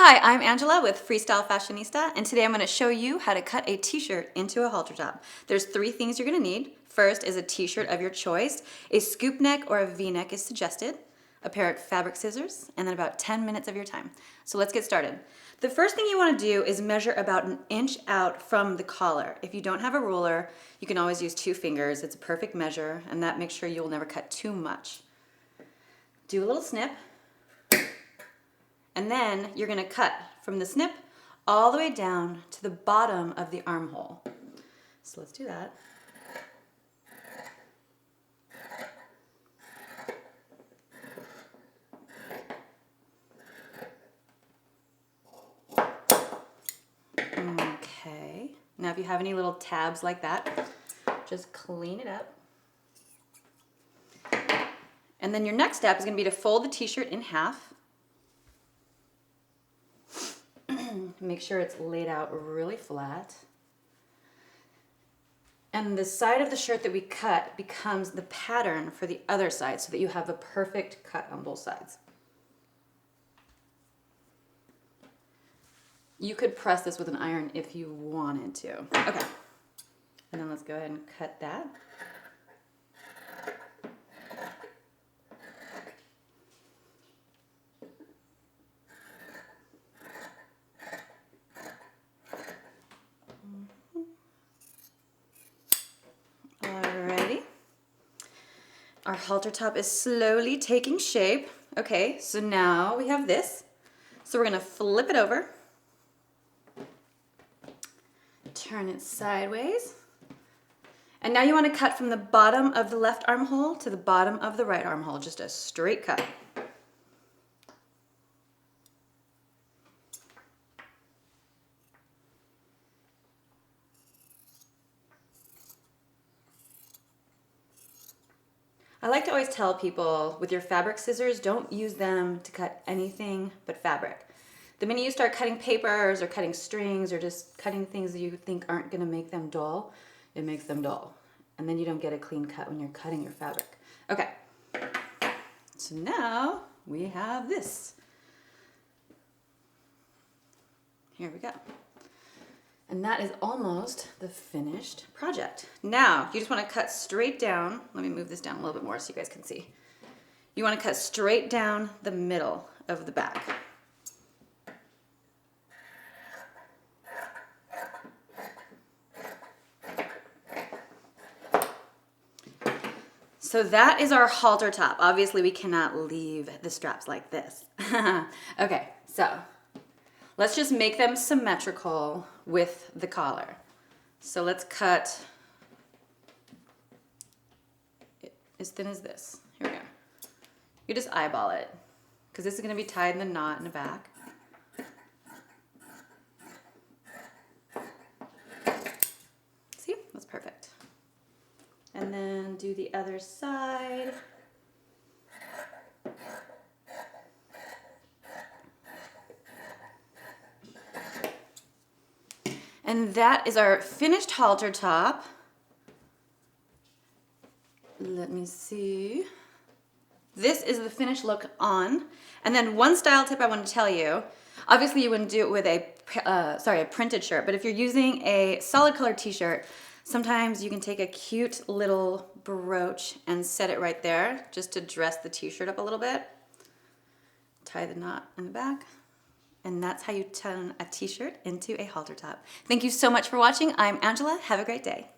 Hi, I'm Angela with Freestyle Fashionista, and today I'm going to show you how to cut a t-shirt into a halter top. There's 3 things you're going to need. First is a t-shirt of your choice. A scoop neck or a V-neck is suggested, a pair of fabric scissors, and then about 10 minutes of your time. So let's get started. The first thing you want to do is measure about 1 inch out from the collar. If you don't have a ruler, you can always use 2 fingers. It's a perfect measure, and that makes sure you'll never cut too much. Do a little snip. And then you're going to cut from the snip all the way down to the bottom of the armhole. So let's do that. Okay. Now if you have any little tabs like that, just clean it up. And then your next step is going to be to fold the t-shirt in half. Make sure it's laid out really flat. And the side of the shirt that we cut becomes the pattern for the other side so that you have a perfect cut on both sides. You could press this with an iron if you wanted to. Okay. And then let's go ahead and cut that. Alrighty. Our halter top is slowly taking shape. Okay, so now we have this. So we're going to flip it over. Turn it sideways. And now you want to cut from the bottom of the left armhole to the bottom of the right armhole. Just a straight cut. I like to always tell people with your fabric scissors, don't use them to cut anything but fabric. The minute you start cutting papers or cutting strings or just cutting things that you think aren't going to make them dull, it makes them dull. And then you don't get a clean cut when you're cutting your fabric. Okay, so now we have this. Here we go. And that is almost the finished project. Now, you just want to cut straight down. Let me move this down a little bit more so you guys can see. You want to cut straight down the middle of the back. So that is our halter top. Obviously, we cannot leave the straps like this. Okay, so let's just make them symmetrical with the collar. So let's cut it as thin as this. Here we go. You just eyeball it because this is going to be tied in the knot in the back. See, that's perfect. And then do the other side. And that is our finished halter top. Let me see. This is the finished look on. And then one style tip I want to tell you. Obviously you wouldn't do it with a printed shirt, but if you're using a solid color t-shirt, sometimes you can take a cute little brooch and set it right there just to dress the t-shirt up a little bit. Tie the knot in the back. And that's how you turn a t-shirt into a halter top. Thank you so much for watching. I'm Angela. Have a great day.